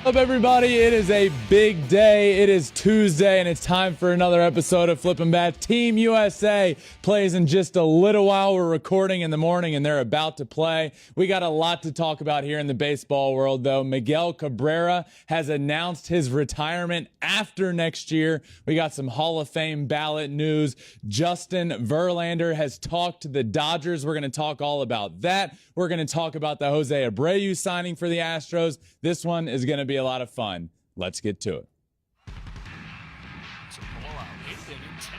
What's up, everybody? It is a big day. It is Tuesday, and it's time for another episode of Flippin' Bat. Team USA plays in just a little while. We're recording in the morning, and they're about to play. We got a lot to talk about here in the baseball world, though. Miguel Cabrera has announced his retirement after next year. We got some Hall of Fame ballot news. Justin Verlander has talked to the Dodgers. We're going to talk all about that. We're going to talk about the Jose Abreu signing for the Astros. This one is going to be a lot of fun. Let's get to it. It's a blowout, 8th inning, 10-3.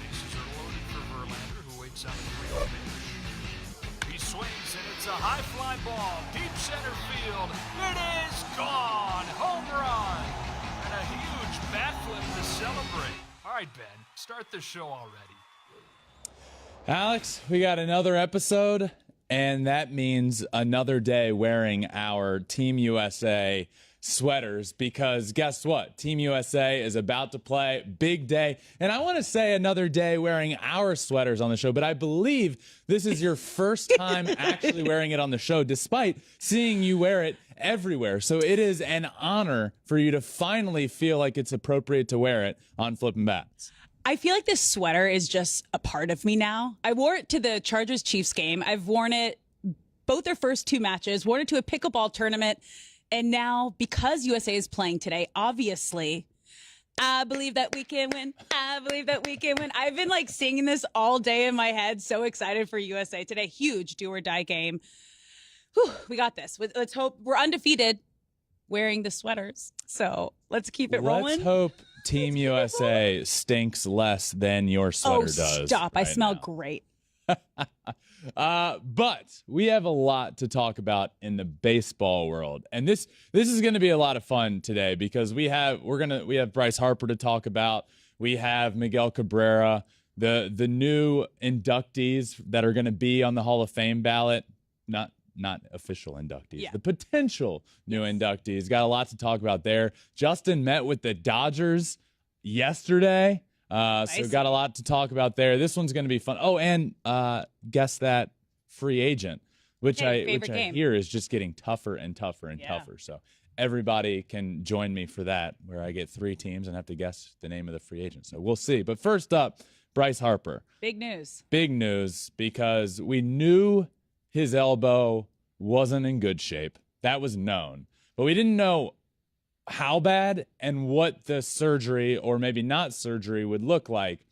Bases are loaded for Verlander, who waits on a 3-0 pitch. He swings, and it's a high fly ball, deep center field. It is gone! Home run! And a huge bat flip to celebrate. All right, Ben, start the show already. Alex, we got another episode, and that means another day wearing our Team USA sweaters, because guess what? Team USA is about to play. Big day. And I want to say another day wearing our sweaters on the show, but I believe this is your first time actually wearing it on the show, despite seeing you wear it everywhere. So it is an honor for you to finally feel like it's appropriate to wear it on Flippin' Bats. I feel like this sweater is just a part of me now. I wore it to the Chargers-Chiefs game. I've worn it both their first two matches, worn it to a pickleball tournament. And now, because USA is playing today, obviously, I believe that we can win. I believe that we can win. I've been like singing this all day in my head. So excited for USA today. Huge do or die game. Whew, we got this. Let's hope we're undefeated wearing the sweaters. So let's keep it rolling. Let's hope Team USA stinks less than your sweater does. Stop. Right I smell now. great. But we have a lot to talk about in the baseball world. And this is going to be a lot of fun today, because we have Bryce Harper to talk about. We have Miguel Cabrera, the new inductees that are going to be on the Hall of Fame ballot. Not official inductees, Yeah. The potential new inductees. Got a lot to talk about there. Justin met with the Dodgers yesterday. So got a lot to talk about there. This one's going to be fun. Oh, and guess that free agent, which I hear is just getting tougher and tougher and tougher. So everybody can join me for that, where I get 3 teams and have to guess the name of the free agent. So we'll see. But first up, Bryce Harper. Big news. Big news, because we knew his elbow wasn't in good shape. That was known. But we didn't know how bad and what the surgery, or maybe not surgery, would look like.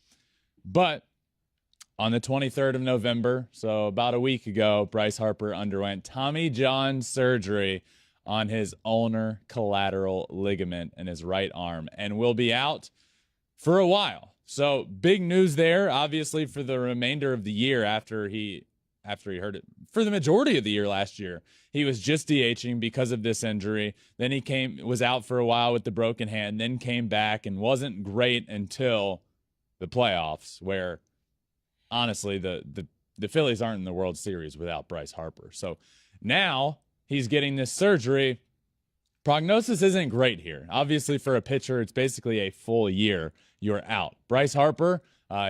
But on the 23rd of November, so about a week ago, Bryce Harper underwent Tommy John surgery on his ulnar collateral ligament in his right arm and will be out for a while. So big news there, obviously, for the remainder of the year after he hurt it. For the majority of the year last year, he was just DHing because of this injury. Then he was out for a while with the broken hand, then came back and wasn't great until the playoffs, where honestly the Phillies aren't in the World Series without Bryce Harper. So now he's getting this surgery. Prognosis isn't great here. Obviously, for a pitcher, it's basically a full year you're out. Bryce Harper,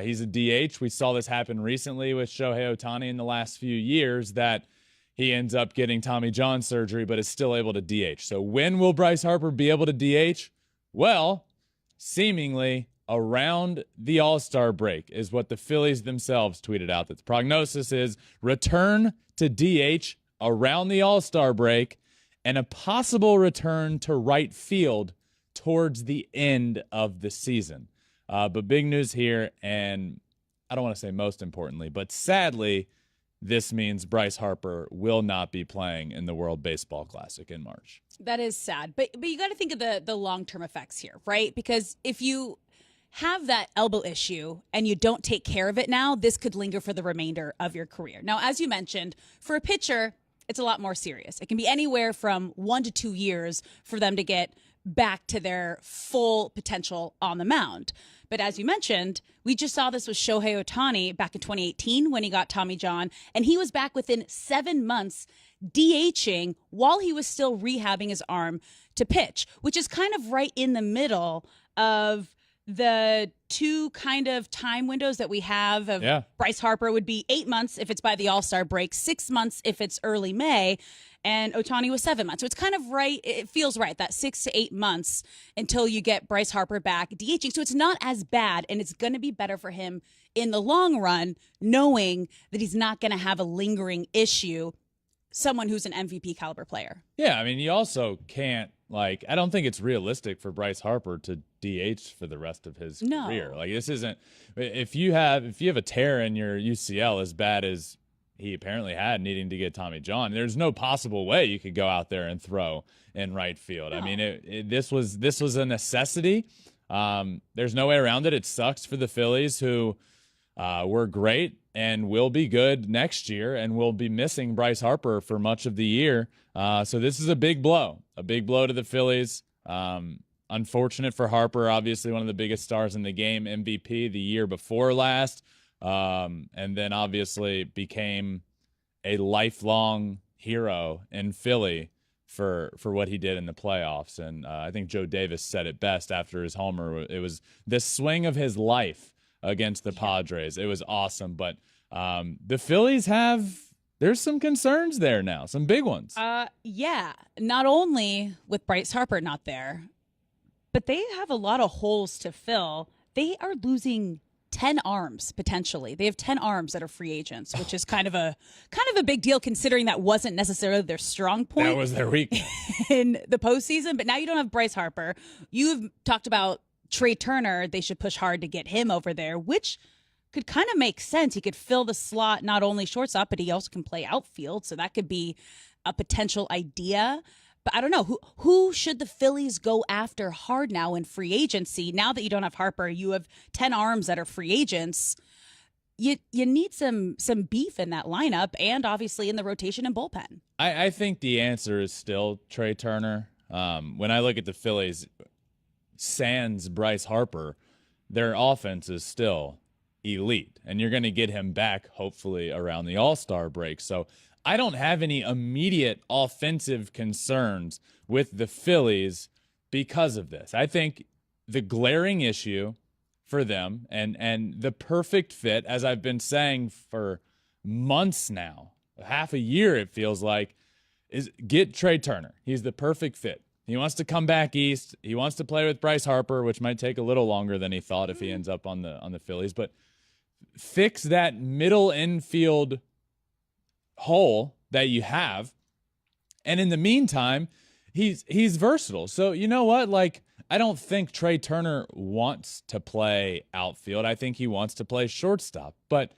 he's a DH. We saw this happen recently with Shohei Ohtani in the last few years, that he ends up getting Tommy John surgery but is still able to DH. So when will Bryce Harper be able to DH? Well, seemingly around the All-Star break is what the Phillies themselves tweeted out. That the prognosis is return to DH around the All-Star break and a possible return to right field towards the end of the season. But big news here, and I don't want to say most importantly, but sadly, this means Bryce Harper will not be playing in the World Baseball Classic in March. That is sad. But you got to think of the long-term effects here, right? Because if you have that elbow issue and you don't take care of it now, this could linger for the remainder of your career. Now, as you mentioned, for a pitcher, it's a lot more serious. It can be anywhere from 1 to 2 years for them to get back to their full potential on the mound. But as you mentioned, we just saw this with Shohei Ohtani back in 2018 when he got Tommy John, and he was back within 7 months DHing while he was still rehabbing his arm to pitch, which is kind of right in the middle of the two kind of time windows that we have of Bryce Harper would be 8 months if it's by the All-Star break, 6 months if it's early May, and Ohtani was 7 months. So it's kind of right. It feels right, that 6 to 8 months until you get Bryce Harper back DHing. So it's not as bad, and it's going to be better for him in the long run, knowing that he's not going to have a lingering issue, someone who's an MVP caliber player. Yeah, I mean, you also can't, like, I don't think it's realistic for Bryce Harper to DH for the rest of his career. Like, this isn't, if you have a tear in your UCL as bad as he apparently had needing to get Tommy John, there's no possible way you could go out there and throw in right field. No. I mean, this was a necessity. There's no way around it. It sucks for the Phillies, who were great and will be good next year, and will be missing Bryce Harper for much of the year. So this is a big blow to the Phillies. Unfortunate for Harper, obviously one of the biggest stars in the game, MVP the year before last, and then obviously became a lifelong hero in Philly for what he did in the playoffs. And I think Joe Davis said it best after his homer. It was the swing of his life against the Padres. It was awesome. But the Phillies there's some concerns there now, some big ones. Yeah, not only with Bryce Harper not there, but they have a lot of holes to fill. They are losing 10 arms potentially. They have 10 arms that are free agents, which is kind of a big deal considering that wasn't necessarily their strong point. That was their weakness in the postseason. But now you don't have Bryce Harper. You've talked about Trey Turner. They should push hard to get him over there, which could kind of make sense. He could fill the slot, not only shortstop, but he also can play outfield. So that could be a potential idea. But I don't know. Who should the Phillies go after hard now in free agency? Now that you don't have Harper, you have 10 arms that are free agents. You need some beef in that lineup, and obviously in the rotation and bullpen. I think the answer is still Trey Turner. When I look at the Phillies, sans Bryce Harper, their offense is still elite, and you're going to get him back hopefully around the All-Star break. So I don't have any immediate offensive concerns with the Phillies because of this. I think the glaring issue for them and the perfect fit, as I've been saying for months now, half a year it feels like, is get Trey Turner. He's the perfect fit. He wants to come back east. He wants to play with Bryce Harper, which might take a little longer than he thought if he ends up on the Phillies. But fix that middle infield hole that you have, and in the meantime, he's versatile. So you know what? Like, I don't think Trey Turner wants to play outfield. I think he wants to play shortstop. But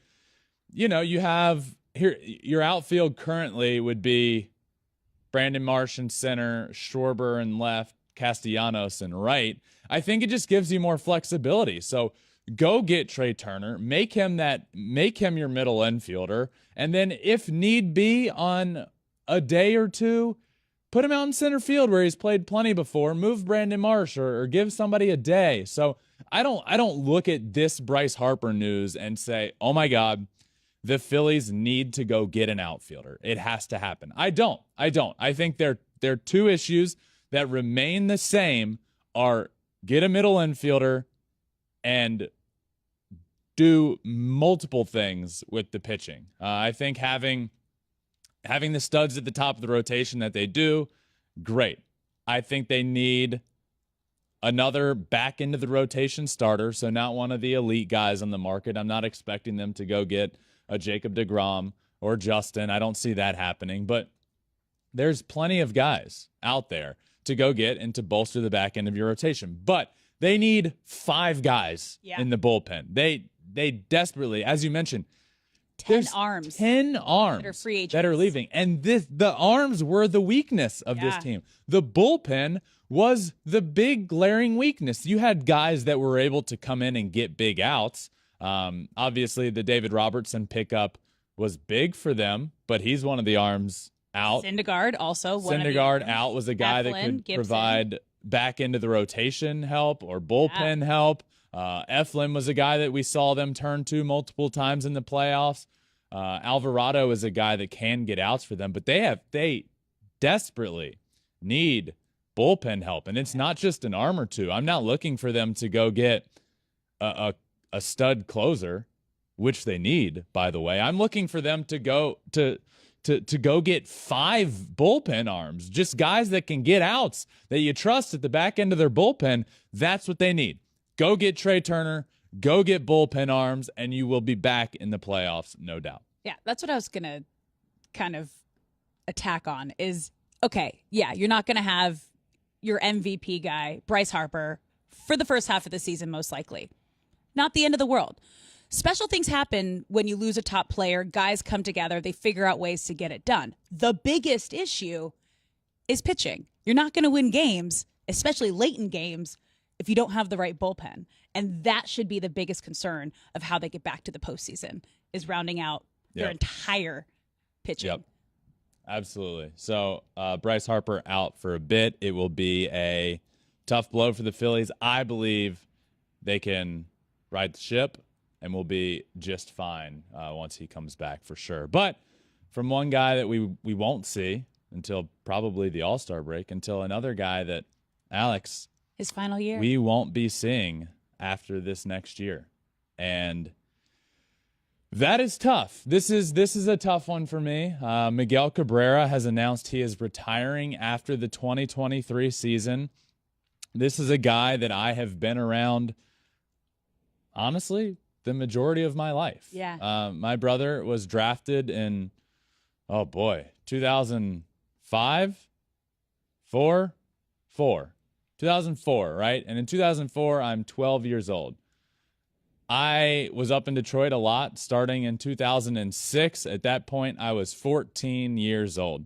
you know, you have here your outfield currently would be Brandon Marsh in center, Schwarber in left, Castellanos in right. I think it just gives you more flexibility. So go get Trey Turner, make him your middle infielder, and then if need be on a day or two, put him out in center field where he's played plenty before, move Brandon Marsh or give somebody a day. So I don't look at this Bryce Harper news and say, "Oh my God, the Phillies need to go get an outfielder. It has to happen." I don't. I think there are two issues that remain the same are get a middle infielder and do multiple things with the pitching. I think having the studs at the top of the rotation that they do, great. I think they need another back into the rotation starter, so not one of the elite guys on the market. I'm not expecting them to go get a Jacob deGrom or Justin. I don't see that happening, but there's plenty of guys out there to go get and to bolster the back end of your rotation. But they need 5 guys in the bullpen. They desperately, as you mentioned, 10 arms that are free agents that are leaving. And the arms were the weakness of this team. The bullpen was the big glaring weakness. You had guys that were able to come in and get big outs. Obviously, the David Robertson pickup was big for them, but he's one of the arms out. Syndergaard also. Syndergaard out was a guy that could provide back into the rotation help or bullpen help. Eflin was a guy that we saw them turn to multiple times in the playoffs. Alvarado is a guy that can get outs for them, but they desperately need bullpen help. And it's not just an arm or two. I'm not looking for them to go get a stud closer, which they need, by the way. I'm looking for them to go to go get 5 bullpen arms, just guys that can get outs that you trust at the back end of their bullpen. That's what they need. Go get Trey Turner, go get bullpen arms, and you will be back in the playoffs, no doubt. Yeah, that's what I was going to kind of attack on is, okay, yeah, you're not going to have your MVP guy, Bryce Harper, for the first half of the season, most likely. Not the end of the world. Special things happen when you lose a top player. Guys come together. They figure out ways to get it done. The biggest issue is pitching. You're not going to win games, especially late in games, if you don't have the right bullpen. And that should be the biggest concern of how they get back to the postseason, is rounding out their entire pitching. Yep. Absolutely. So Bryce Harper out for a bit. It will be a tough blow for the Phillies. I believe they can right the ship and we'll be just fine once he comes back for sure. But from one guy that we won't see until probably the All-Star break, until another guy that, Alex, his final year, we won't be seeing after this next year. And that is tough. This is a tough one for me. Miguel Cabrera has announced he is retiring after the 2023 season. This is a guy that I have been around, honestly, the majority of my life. Yeah. My brother was drafted in, 2005, 2004, right? And in 2004, I'm 12 years old. I was up in Detroit a lot starting in 2006. At that point, I was 14 years old.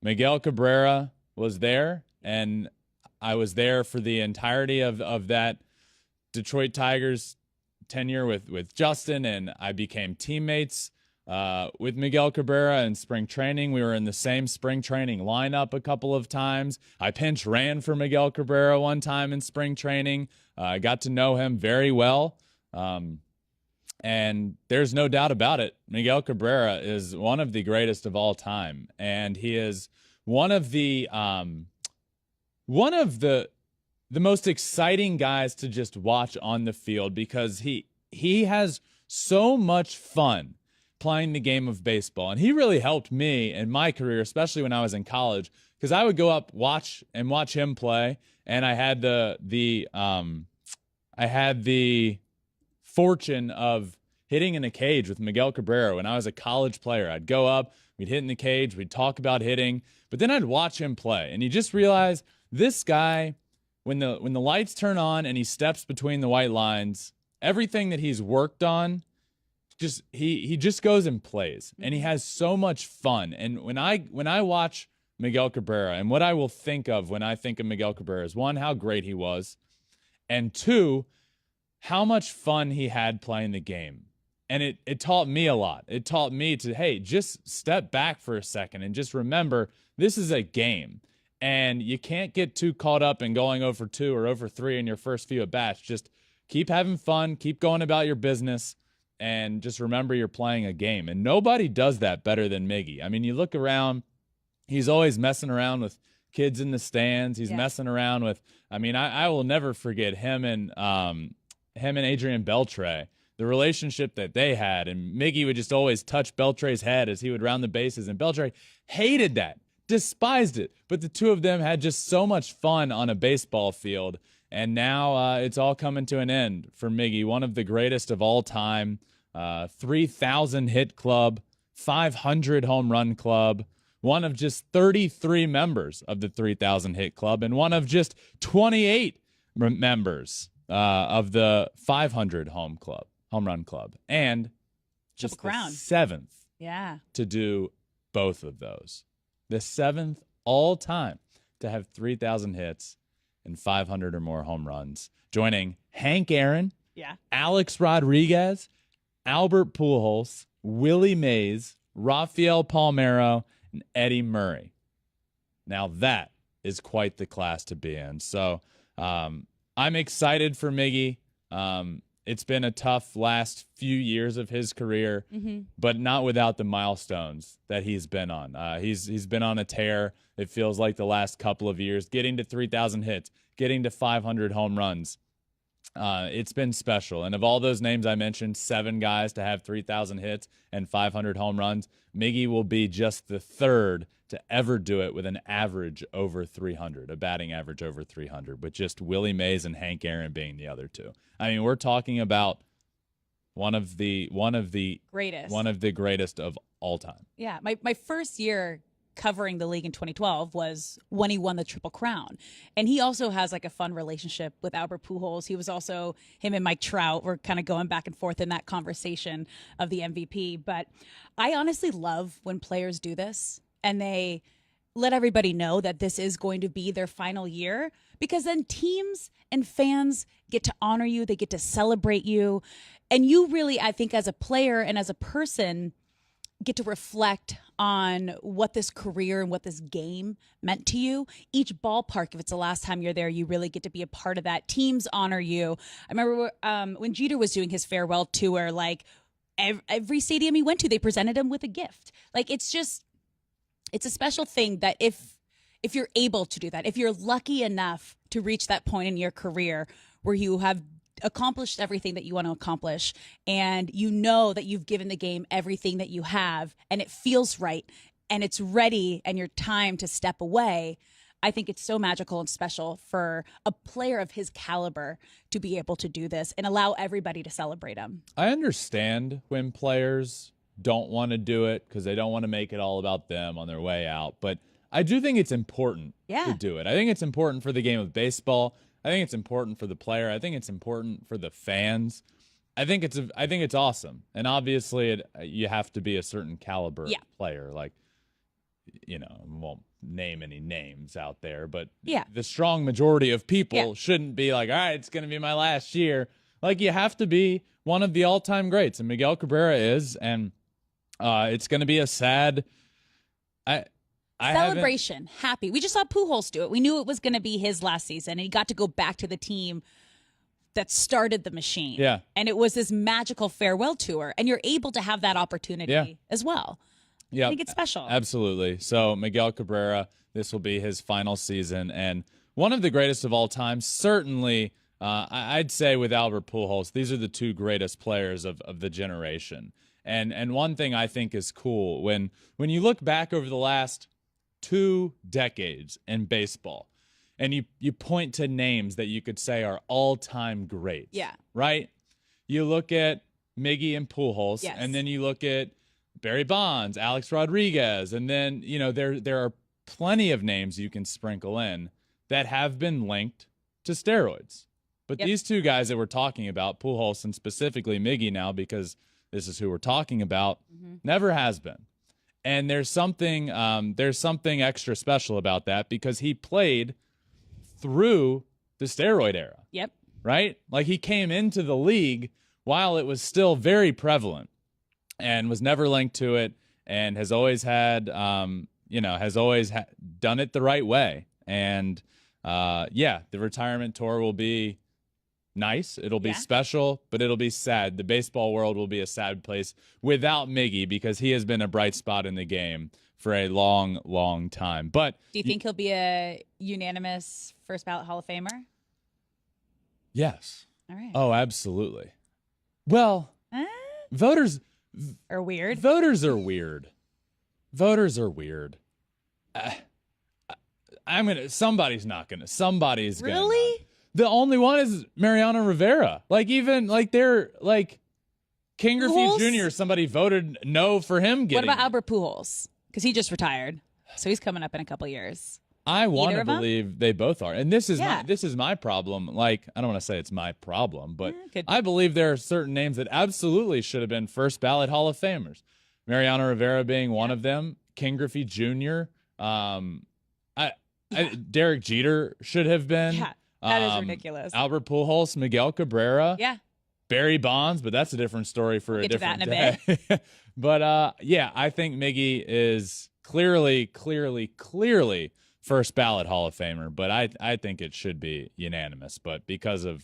Miguel Cabrera was there, and I was there for the entirety of that Detroit Tigers tenure with Justin, and I became teammates with Miguel Cabrera in spring training. We were in the same spring training lineup a couple of times. I pinch ran for Miguel Cabrera one time in spring training. I got to know him very well. And there's no doubt about it. Miguel Cabrera is one of the greatest of all time. And he is one of the most exciting guys to just watch on the field, because he has so much fun playing the game of baseball. And he really helped me in my career, especially when I was in college, because I would go up watch him play, and I had the fortune of hitting in a cage with Miguel Cabrera when I was a college player. I'd go up, we'd hit in the cage, we'd talk about hitting, but then I'd watch him play, and you just realize this guy, when the lights turn on and he steps between the white lines, everything that he's worked on, he just goes and plays, and he has so much fun. And when I watch Miguel Cabrera, and what I will think of when I think of Miguel Cabrera is, one, how great he was, and two, how much fun he had playing the game. And it taught me a lot. It taught me to, hey, just step back for a second and just remember this is a game. And you can't get too caught up in going over 2 or over 3 in your first few at-bats. Just keep having fun, keep going about your business, and just remember you're playing a game. And nobody does that better than Miggy. I mean, you look around, he's always messing around with kids in the stands. He's messing around with, I will never forget him and Adrian Beltre, the relationship that they had. And Miggy would just always touch Beltre's head as he would round the bases, and Beltre hated that, despised it. But the two of them had just so much fun on a baseball field. And now it's all coming to an end for Miggy, one of the greatest of all time. 3,000 hit club, 500 home run club, one of just 33 members of the 3,000 hit club, and one of just 28 members of the 500 home run club, and just the 7th to do both of those. The 7th all time to have 3,000 hits and 500 or more home runs, joining Hank Aaron, Alex Rodriguez, Albert Pujols, Willie Mays, Rafael Palmeiro, and Eddie Murray. Now that is quite the class to be in. So I'm excited for Miggy. it's been a tough last few years of his career, but not without the milestones that he's been on. He's been on a tear. It feels like the last couple of years, getting to 3,000 hits, getting to 500 home runs. It's been special. And of all those names I mentioned, 7 guys to have 3,000 hits and 500 home runs, Miggy will be just the 3rd to ever do it with an average over 300, a batting average over 300, with just Willie Mays and Hank Aaron being the other 2. I mean, we're talking about one of the greatest of all time. Yeah, my first year covering the league in 2012 was when he won the Triple Crown. And he also has like a fun relationship with Albert Pujols. He was also, him and Mike Trout were kind of going back and forth in that conversation of the MVP. But I honestly love when players do this and they let everybody know that this is going to be their final year, because then teams and fans get to honor you. They get to celebrate you. And you really, I think, as a player and as a person, get to reflect on what this career and what this game meant to you. Each ballpark, if it's the last time you're there, you really get to be a part of that. Teams honor you. I remember when Jeter was doing his farewell tour, like every stadium he went to, they presented him with a gift. Like, it's a special thing that if you're able to do that, if you're lucky enough to reach that point in your career where you have accomplished everything that you want to accomplish, and you know that you've given the game everything that you have, and it feels right, and it's ready, and your time to step away, I think it's so magical and special for a player of his caliber to be able to do this and allow everybody to celebrate him. I understand when players don't want to do it because they don't want to make it all about them on their way out, but I do think it's important to do it. I think it's important for the game of baseball. I think it's important for the player. I think it's important for the fans. I think it's awesome. And obviously you have to be a certain caliber player. Like, I won't name any names out there, but the strong majority of people shouldn't be like, all right, it's going to be my last year. Like, you have to be one of the all-time greats, and Miguel Cabrera is, and it's going to be a sad celebration. Happy. We just saw Pujols do it. We knew it was going to be his last season, and he got to go back to the team that started the machine. Yeah. And it was this magical farewell tour, and you're able to have that opportunity as well. Yeah. I think it's special. Absolutely. So Miguel Cabrera, this will be his final season, and one of the greatest of all time. Certainly, I'd say with Albert Pujols, these are the 2 greatest players of the generation. And one thing I think is cool, when you look back over the last 2 decades in baseball, and you point to names that you could say are all-time greats. Yeah. Right? You look at Miggy and Pujols, and then you look at Barry Bonds, Alex Rodriguez, and then, there are plenty of names you can sprinkle in that have been linked to steroids. But these 2 guys that we're talking about, Pujols and specifically Miggy now, because this is who we're talking about, never has been. And there's something extra special about that, because he played through the steroid era. Yep. Right? Like, he came into the league while it was still very prevalent and was never linked to it, and has always had, done it the right way. And the retirement tour will be nice. It'll be special, but it'll be sad. The baseball world will be a sad place without Miggy, because he has been a bright spot in the game for a long, long time. But do you think he'll be a unanimous first ballot Hall of Famer? Yes. All right. Oh, absolutely. Well, voters are weird. Voters are weird. Somebody's gonna. Really? The only one is Mariano Rivera. They're like King Griffey Jr. Somebody voted no for him getting. What about Albert Pujols? Because he just retired, so he's coming up in a couple years. I want to believe they both are, and this is my problem. Like, I don't want to say it's my problem, but I believe there are certain names that absolutely should have been first ballot Hall of Famers. Mariano Rivera being one of them. King Griffey Jr. Derek Jeter should have been. Yeah. That is ridiculous. Albert Pujols, Miguel Cabrera. Yeah. Barry Bonds, but that's a different story for a different day. But I think Miggy is clearly first ballot Hall of Famer, but I think it should be unanimous. But because of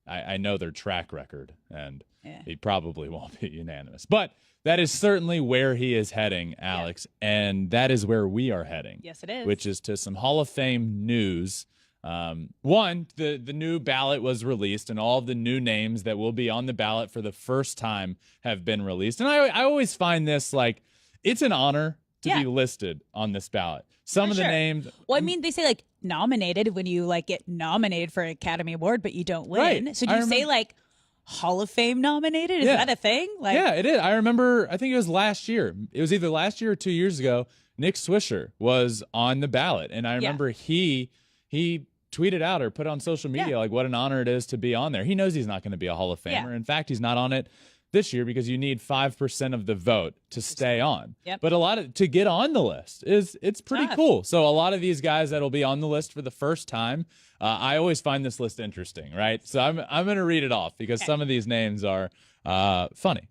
I know their track record, and he probably won't be unanimous. But that is certainly where he is heading, Alex, and that is where we are heading. Yes, it is. Which is to some Hall of Fame news. One, the new ballot was released, and all of the new names that will be on the ballot for the first time have been released. And I always find this like it's an honor to be listed on this ballot. Some of the names. Well, I mean, they say like nominated when you like get nominated for an Academy Award, but you don't win. Right. So do you say like Hall of Fame nominated? Is that a thing? Like, yeah, it is. I remember, I think it was last year. It was either last year or 2 years ago. Nick Swisher was on the ballot. And I remember he tweeted out or put on social media like what an honor it is to be on there. He knows he's not going to be a Hall of Famer. Yeah. In fact, he's not on it this year because you need 5% of the vote to stay on. Yep. But to get on the list it's pretty cool. So a lot of these guys that'll be on the list for the first time, I always find this list interesting, right? So I'm going to read it off because some of these names are funny.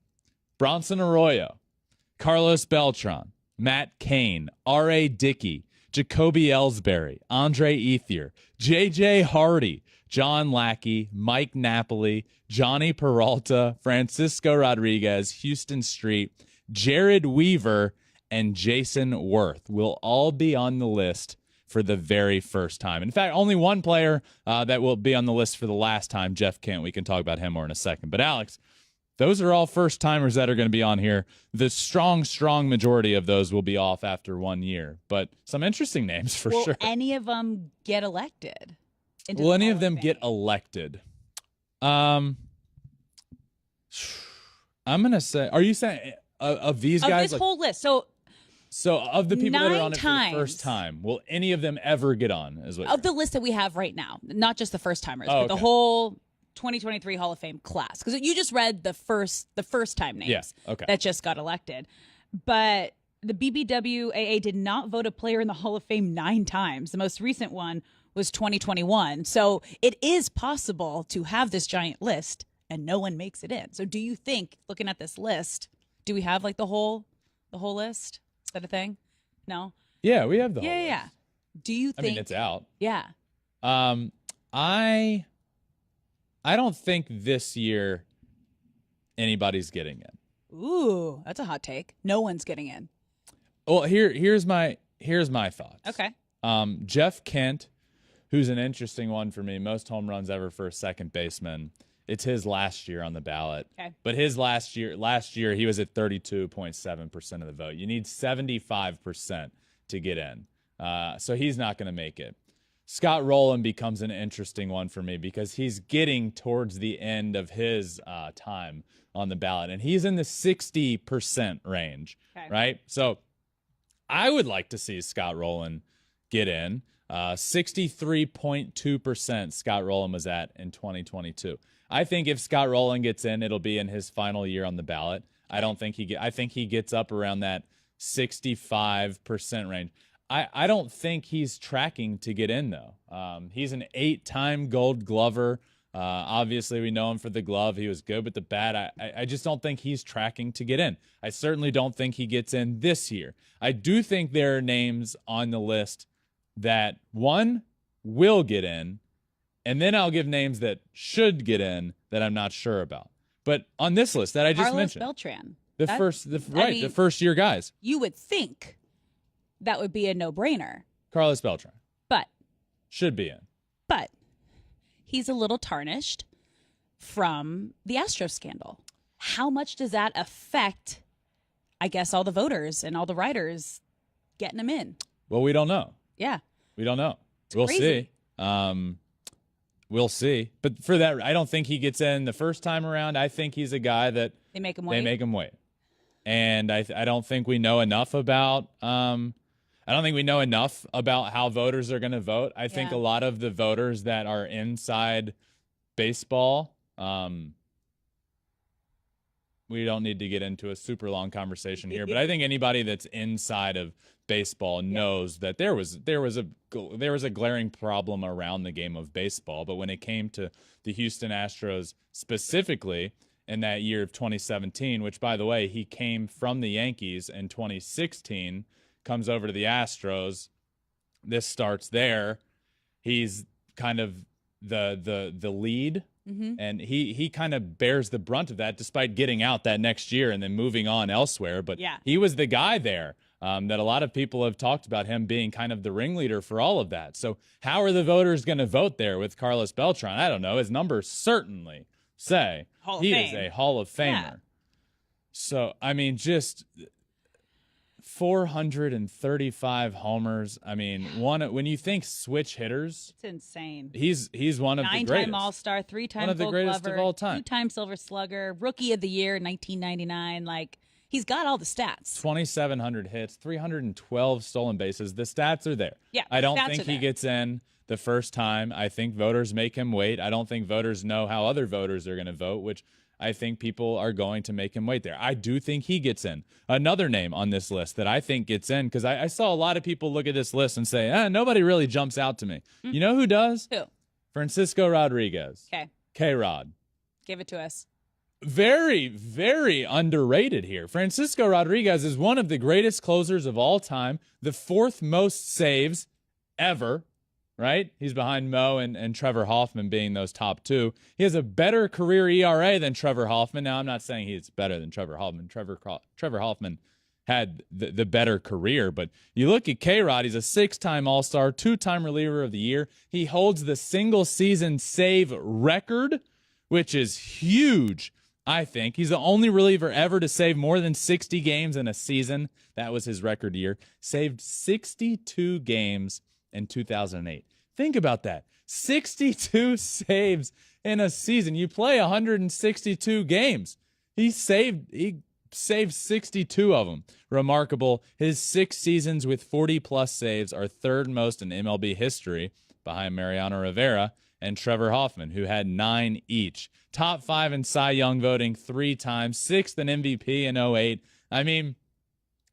Bronson Arroyo, Carlos Beltran, Matt Cain, R.A. Dickey, Jacoby Ellsbury, Andre Ethier, J.J. Hardy, John Lackey, Mike Napoli, Johnny Peralta, Francisco Rodriguez, Houston Street, Jared Weaver, and Jason Worth will all be on the list for the very first time. In fact, only one player that will be on the list for the last time, Jeff Kent. We can talk about him more in a second. But Alex, those are all first-timers that are going to be on here. The strong majority of those will be off after 1 year. But some interesting names for sure. Will any of them get elected? Will any of them get elected? I'm going to say, are you saying of these guys? Of this whole list. So of the people that are on it for the 9 first time, will any of them ever get on? Of the list that we have right now, not just the first-timers, Oh, but the whole 2023 Hall of Fame class. Because you just read the first-time names that just got elected. But the BBWAA did not vote a player in the Hall of Fame 9 times. The most recent one was 2021. So it is possible to have this giant list and no one makes it in. So do you think, looking at this list, do we have like the whole list? Is that a thing? No? Yeah, we have the whole list. Yeah. Do you think? I mean, it's out. Yeah. I don't think this year anybody's getting in. Ooh, that's a hot take. No one's getting in. Well, here's my thoughts. Okay. Jeff Kent, who's an interesting one for me, most home runs ever for a second baseman. It's his last year on the ballot. Okay. But his last year he was at 32.7% of the vote. You need 75% to get in. So he's not going to make it. Scott Rowland becomes an interesting one for me because he's getting towards the end of his time on the ballot, and he's in the 60% range, right? So I would like to see Scott Rowland get in. 63.2% Scott Rowland was at in 2022. I think if Scott Rowland gets in, it'll be in his final year on the ballot. I think he gets up around that 65% range. I don't think he's tracking to get in, though. He's an 8-time Gold Glover. Obviously, we know him for the glove. He was good with the bat. I just don't think he's tracking to get in. I certainly don't think he gets in this year. I do think there are names on the list that, one, will get in, and then I'll give names that should get in that I'm not sure about. But on this list that I just mentioned, Beltran, the first year guys, you would think that would be a no-brainer. Carlos Beltran, but should be in. But he's a little tarnished from the Astros scandal. How much does that affect, I guess, all the voters and all the writers getting him in? Well, we don't know. Yeah. We don't know. We'll crazy. See. We'll see. But for that, I don't think he gets in the first time around. I think he's a guy that they make him wait. And I don't think we know enough about how voters are going to vote. I think a lot of the voters that are inside baseball, we don't need to get into a super long conversation here, but I think anybody that's inside of baseball knows that there was a glaring problem around the game of baseball. But when it came to the Houston Astros specifically in that year of 2017, which, by the way, he came from the Yankees in 2016, comes over to the Astros. This starts there. He's kind of the lead. And he kind of bears the brunt of that despite getting out that next year and then moving on elsewhere. But he was the guy there that a lot of people have talked about him being kind of the ringleader for all of that. So how are the voters going to vote there with Carlos Beltran? I don't know. His numbers certainly say he is a Hall of Famer. Yeah. So, I mean, just 435 homers. I mean, when you think switch hitters, it's insane. He's one of the greatest. 9-time All-Star, 3-time Gold Glover, of all time. 2-time Silver Slugger, Rookie of the Year, 1999. Like, he's got all the stats. 2,700 hits, 312 stolen bases. The stats are there. Yeah, I don't think he gets in the first time. I think voters make him wait. I don't think voters know how other voters are going to vote, which I think people are going to make him wait there. I do think he gets in. Another name on this list that I think gets in, because I saw a lot of people look at this list and say, nobody really jumps out to me. You know who does? Who? Francisco Rodriguez. Okay. K-Rod. Give it to us. Very, very underrated here. Francisco Rodriguez is one of the greatest closers of all time, the 4th most saves ever. Right? He's behind Mo and Trevor Hoffman being those top 2. He has a better career ERA than Trevor Hoffman. Now, I'm not saying he's better than Trevor Hoffman. Trevor Hoffman had the better career, but you look at K-Rod, he's a 6-time All-Star, 2-time reliever of the year. He holds the single-season save record, which is huge, I think. He's the only reliever ever to save more than 60 games in a season. That was his record year. Saved 62 games in 2008. Think about that. 62 saves in a season. You play 162 games. He saved 62 of them. Remarkable. His 6 seasons with 40-plus saves are 3rd most in MLB history, behind Mariano Rivera and Trevor Hoffman, who had 9 each. Top 5 in Cy Young voting 3 times, 6th in MVP in 08. I mean,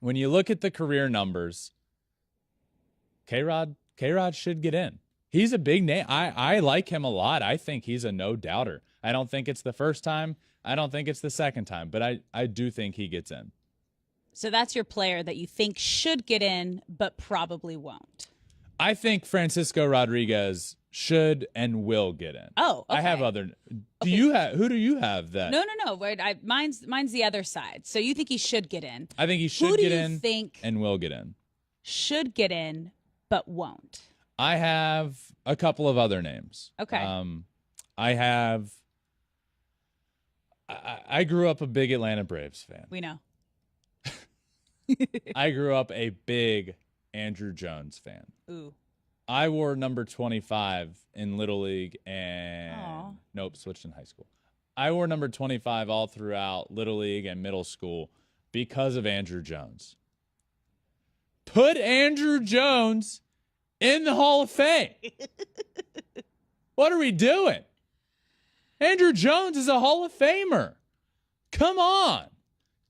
when you look at the career numbers, K-Rod should get in. He's a big name. I like him a lot. I think he's a no-doubter. I don't think it's the first time. I don't think it's the second time, but I do think he gets in. So that's your player that you think should get in, but probably won't. I think Francisco Rodriguez should and will get in. Oh, okay. I have other. Who do you have that? No. Wait, mine's the other side. So you think he should get in? I think he should get in. Who do you think and will get in? Should get in, but won't. I have a couple of other names. Okay. I grew up a big Atlanta Braves fan. We know. I grew up a big Andrew Jones fan. Ooh. I wore number 25 in Little League and nope, switched in high school. I wore number 25 all throughout Little League and middle school because of Andrew Jones. Put Andrew Jones in the Hall of Fame. What are we doing? Andrew Jones is a Hall of Famer. Come on.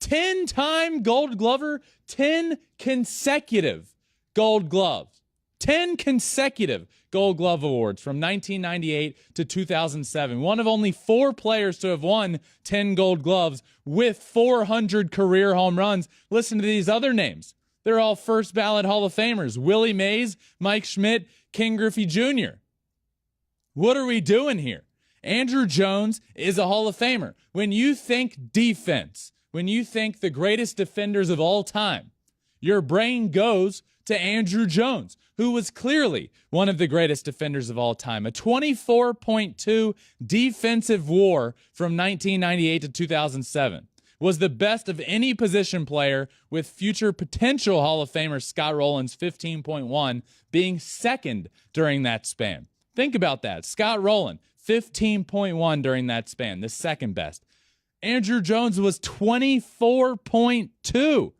10-time Gold Glover, 10 consecutive Gold Gloves. 10 consecutive Gold Glove awards from 1998 to 2007. One of only 4 players to have won 10 Gold Gloves with 400 career home runs. Listen to these other names. They're all first ballot Hall of Famers. Willie Mays, Mike Schmidt, King Griffey Jr. What are we doing here? Andrew Jones is a Hall of Famer. When you think defense, when you think the greatest defenders of all time, your brain goes to Andrew Jones, who was clearly one of the greatest defenders of all time. A 24.2 defensive WAR from 1998 to 2007. Was the best of any position player, with future potential Hall of Famer Scott Rowland's 15.1 being second during that span. Think about that. Scott Rowland, 15.1 during that span, the second best. Andrew Jones was 24.2.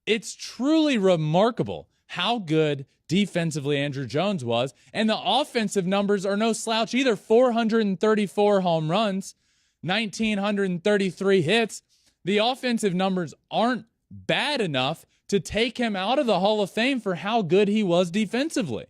It's truly remarkable how good defensively Andrew Jones was, and the offensive numbers are no slouch either. 434 home runs, 1,933 hits. The offensive numbers aren't bad enough to take him out of the Hall of Fame for how good he was defensively.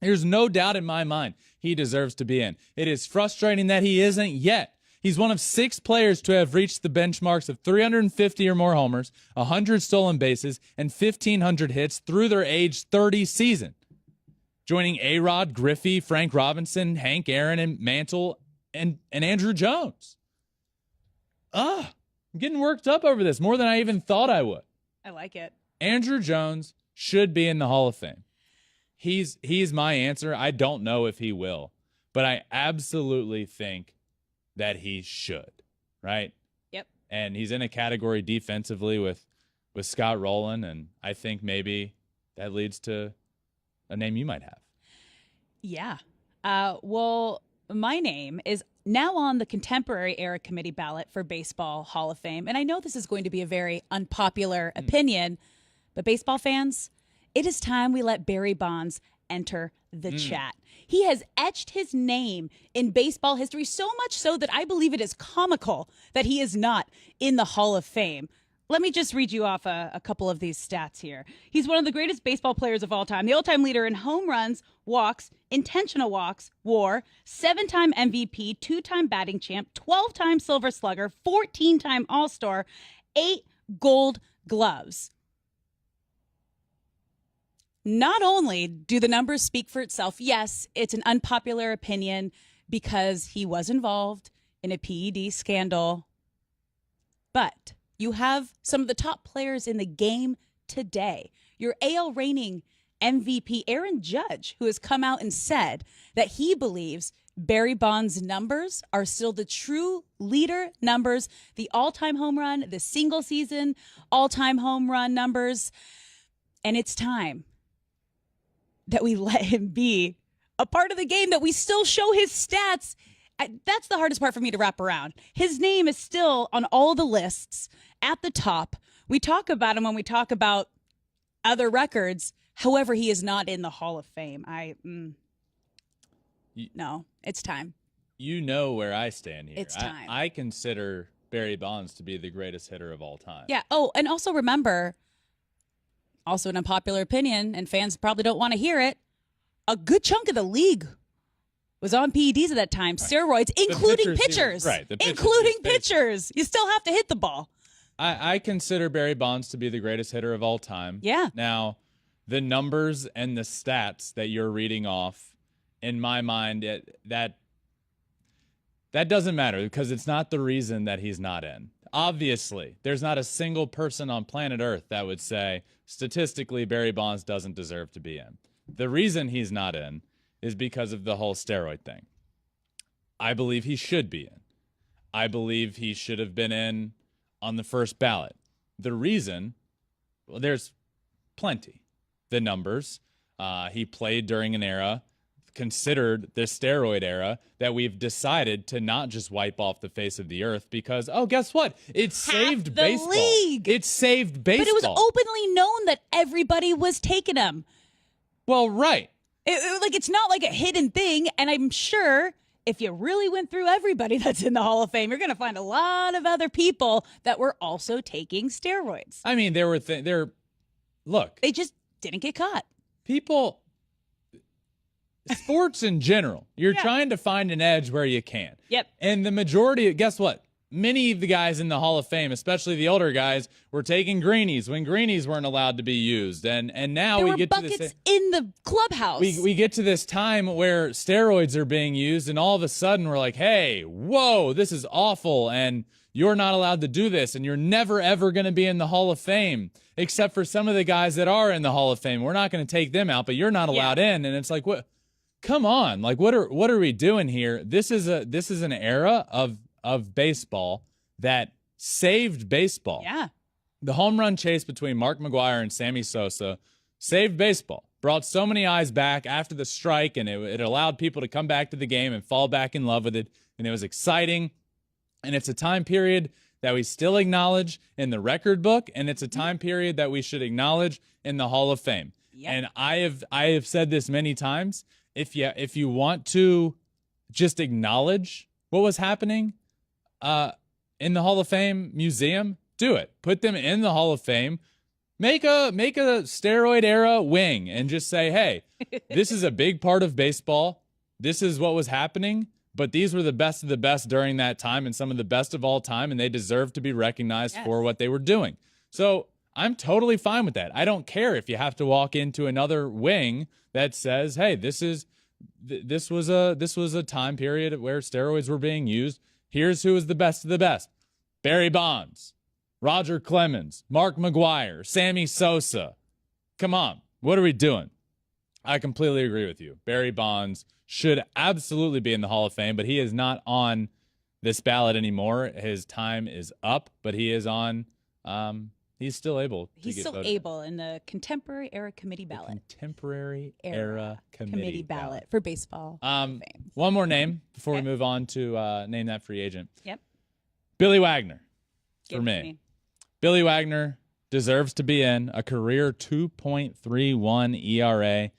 There's no doubt in my mind he deserves to be in. It is frustrating that he isn't yet. He's one of 6 players to have reached the benchmarks of 350 or more homers, 100 stolen bases, and 1,500 hits through their age 30 season. joining A-Rod, Griffey, Frank Robinson, Hank Aaron, and Mantle, and Andrew Jones. I'm getting worked up over this more than I even thought I would. I like it. Andrew Jones should be in the Hall of Fame. He's my answer. I don't know if he will, but I absolutely think that he should, right? Yep. And he's in a category defensively with Scott Rowland, and I think maybe that leads to a name you might have. Yeah. Well, my name is now on the Contemporary Era Committee ballot for Baseball Hall of Fame. And I know this is going to be a very unpopular opinion, but baseball fans, it is time we let Barry Bonds enter the chat. He has etched his name in baseball history, so much so that I believe it is comical that he is not in the Hall of Fame. Let me just read you off a couple of these stats here. He's one of the greatest baseball players of all time, the all-time leader in home runs, walks, intentional walks, WAR, 7-time MVP, 2-time batting champ, 12-time Silver Slugger, 14-time All-Star, 8 Gold Gloves. Not only do the numbers speak for itself, yes, it's an unpopular opinion because he was involved in a PED scandal, but you have some of the top players in the game today. Your AL reigning MVP, Aaron Judge, who has come out and said that he believes Barry Bonds' numbers are still the true leader numbers, the all-time home run, the single season all-time home run numbers. And it's time that we let him be a part of the game, that we still show his stats. That's the hardest part for me to wrap around. His name is still on all the lists at the top. We talk about him when we talk about other records. However, he is not in the Hall of Fame. No, it's time. You know where I stand here. It's time. I consider Barry Bonds to be the greatest hitter of all time. Yeah. Oh, and also remember, also an unpopular opinion, and fans probably don't want to hear it, a good chunk of the league was on PEDs at that time, steroids, including pitchers. Right. Including pitchers. You still have to hit the ball. I consider Barry Bonds to be the greatest hitter of all time. Yeah. Now, the numbers and the stats that you're reading off, in my mind, that doesn't matter because it's not the reason that he's not in. Obviously, there's not a single person on planet Earth that would say, statistically, Barry Bonds doesn't deserve to be in. The reason he's not in is because of the whole steroid thing. I believe he should be in. I believe he should have been in on the first ballot. The reason, well, there's plenty. The numbers. He played during an era considered the steroid era that we've decided to not just wipe off the face of the earth because, oh, guess what? It saved baseball. League. It saved baseball. But it was openly known that everybody was taking him. Well, right. It's not like a hidden thing, and I'm sure if you really went through everybody that's in the Hall of Fame, you're going to find a lot of other people that were also taking steroids. I mean, look. They just didn't get caught. People, sports in general, you're trying to find an edge where you can. Yep. And the majority, guess what? Many of the guys in the Hall of Fame, especially the older guys, were taking greenies when greenies weren't allowed to be used. And now there we were get to buckets this in the clubhouse. we get to this time where steroids are being used, and all of a sudden we're like, hey, whoa, this is awful, and you're not allowed to do this, and you're never ever going to be in the Hall of Fame, except for some of the guys that are in the Hall of Fame. We're not going to take them out, but you're not allowed in. And it's like, what? Come on, like what are we doing here? This is an era of baseball that saved baseball. Yeah. The home run chase between Mark McGwire and Sammy Sosa saved baseball. Brought so many eyes back after the strike, and it allowed people to come back to the game and fall back in love with it. And it was exciting. And it's a time period that we still acknowledge in the record book, and it's a time period that we should acknowledge in the Hall of Fame. Yep. And I have said this many times. If you want to just acknowledge what was happening in the Hall of Fame museum, do it. Put them in the Hall of Fame. Make a steroid era wing and just say, hey, this is a big part of baseball. This is what was happening, but these were the best of the best during that time and some of the best of all time, and they deserve to be recognized for what they were doing. So I'm totally fine with that. I don't care if you have to walk into another wing that says, "Hey, this was a time period where steroids were being used. Here's who is the best of the best: Barry Bonds, Roger Clemens, Mark McGwire, Sammy Sosa." Come on, what are we doing? I completely agree with you. Barry Bonds should absolutely be in the Hall of Fame, but he is not on this ballot anymore. His time is up, but he is on. He's still able to He's get still voted. able in the Contemporary Era Committee ballot. Contemporary Era Committee ballot for baseball. Fame. One more name before we Okay. move on to name that free agent. Yep. Billy Wagner Give for it to me. Billy Wagner deserves to be in. A career 2.31 ERA.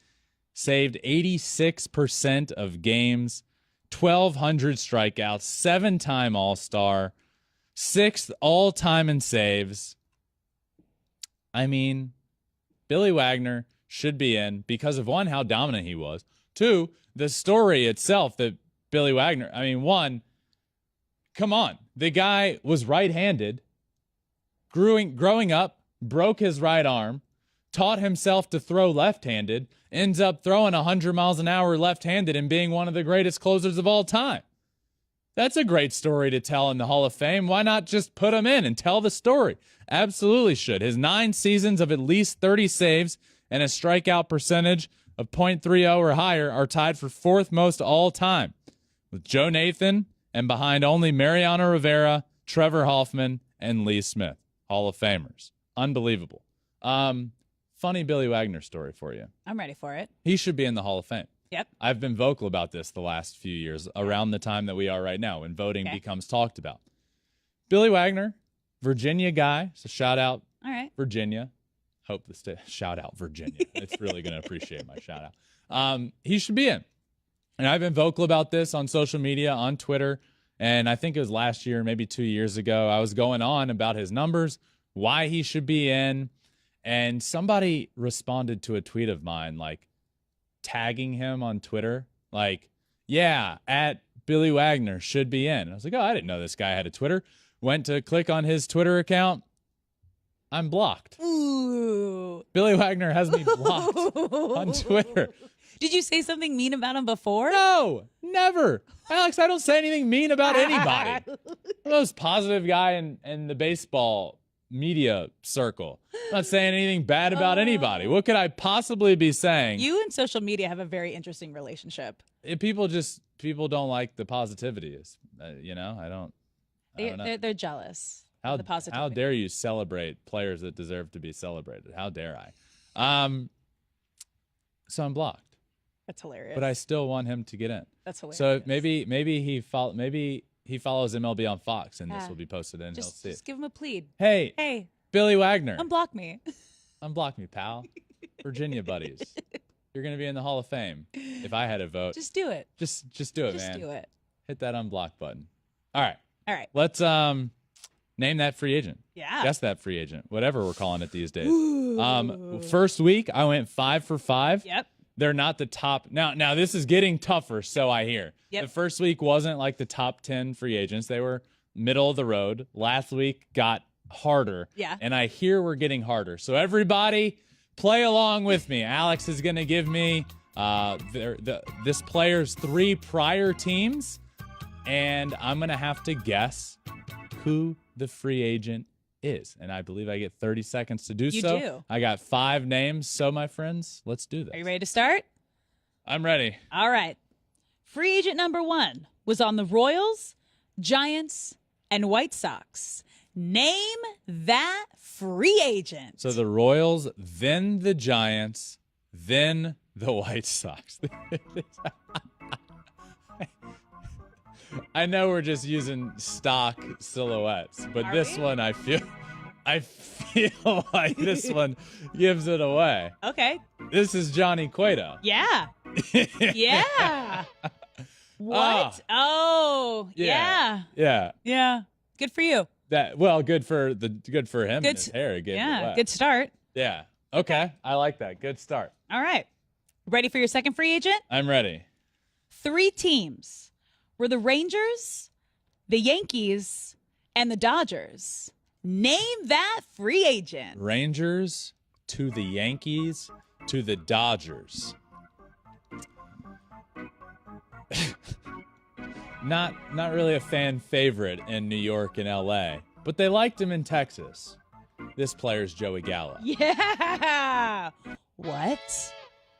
Saved 86% of games. 1,200 strikeouts. 7-time All-Star. 6th all-time in saves. I mean, Billy Wagner should be in because of, one, how dominant he was. 2, the story itself that Billy Wagner, I mean, 1, come on. The guy was right-handed, growing up, broke his right arm, taught himself to throw left-handed, ends up throwing 100 miles an hour left-handed and being one of the greatest closers of all time. That's a great story to tell in the Hall of Fame. Why not just put him in and tell the story? Absolutely should. His 9 seasons of at least 30 saves and a strikeout percentage of .30 or higher are tied for 4th most all time, with Joe Nathan and behind only Mariano Rivera, Trevor Hoffman, and Lee Smith, Hall of Famers. Unbelievable. Funny Billy Wagner story for you. I'm ready for it. He should be in the Hall of Fame. Yep. I've been vocal about this the last few years, around the time that we are right now, when voting becomes talked about. Billy Wagner, Virginia guy, so shout out All right. Virginia. Hope the state shout out Virginia. It's really going to appreciate my shout out. He should be in. And I've been vocal about this on social media, on Twitter, and I think it was last year, maybe 2 years ago. I was going on about his numbers, why he should be in, and somebody responded to a tweet of mine, like, tagging him on Twitter, like, yeah, at Billy Wagner should be in. I was like, oh, I didn't know this guy had a Twitter. Went to click on his Twitter account. I'm blocked. Ooh. Billy Wagner has me blocked on Twitter. Did you say something mean about him before? No, never. Alex, I don't say anything mean about anybody. I'm the most positive guy in the baseball media circle. I'm not saying anything bad about anybody. What could I possibly be saying? You and social media have a very interesting relationship. People don't like the positivity. I don't know. They're jealous How, of the positivity. how dare you celebrate players that deserve to be celebrated? How dare I? So I'm blocked. That's hilarious. But I still want him to get in. That's hilarious. So maybe he follows MLB on Fox, and this will be posted in. He'll see just it. give him a plead. Hey, Billy Wagner, Unblock me. unblock me, pal. Virginia buddies, you're gonna be in the Hall of Fame. If I had a vote, Just do it. just do it, Just man. do it. Hit that unblock button. All right, All right. let's name that free agent. Yeah. Guess that free agent, whatever we're calling it these days. First week I went 5 for 5. Yep. They're not the top. Now this is getting tougher, so I hear. Yep. The first week wasn't like the top 10 free agents. They were middle of the road. Last week got harder. Yeah. And I hear we're getting harder. So everybody play along with me. Alex is going to give me this player's 3 prior teams, and I'm going to have to guess who the free agent is. And I believe I get 30 seconds to do so. You do. I got 5 names. So, my friends, let's do this. Are you ready to start? I'm ready. All right. Free agent number 1 was on the Royals, Giants, and White Sox. Name that free agent. So the Royals, then the Giants, then the White Sox. I know we're just using stock silhouettes, but Are this we? one I feel like this one gives it away. Okay. This is Johnny Cueto. Yeah. Yeah. What? Oh, yeah. Yeah. Yeah. Good for you. Good for him and his hair. It gave it Yeah. away. Good start. Yeah. Okay. I like that. Good start. All right. Ready for your second free agent? I'm ready. 3 teams were the Rangers, the Yankees, and the Dodgers. Name that free agent. Rangers to the Yankees to the Dodgers. Not really a fan favorite in New York and LA, but they liked him in Texas. This player's Joey Gallo. Yeah. What?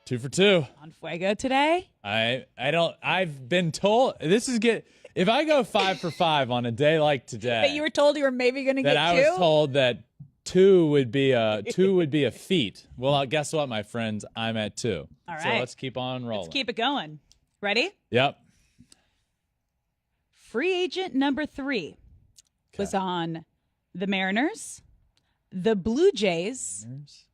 2 for 2. On Fuego today? I've been told if I go 5 for 5 on a day like today. But you were told you were maybe going to get 2? I was told that 2 would be a feat. Well, guess what, my friends? I'm at 2. All right. So let's keep on rolling. Let's keep it going. Ready? Yep. Free agent number 3 was on the Mariners, the Blue Jays,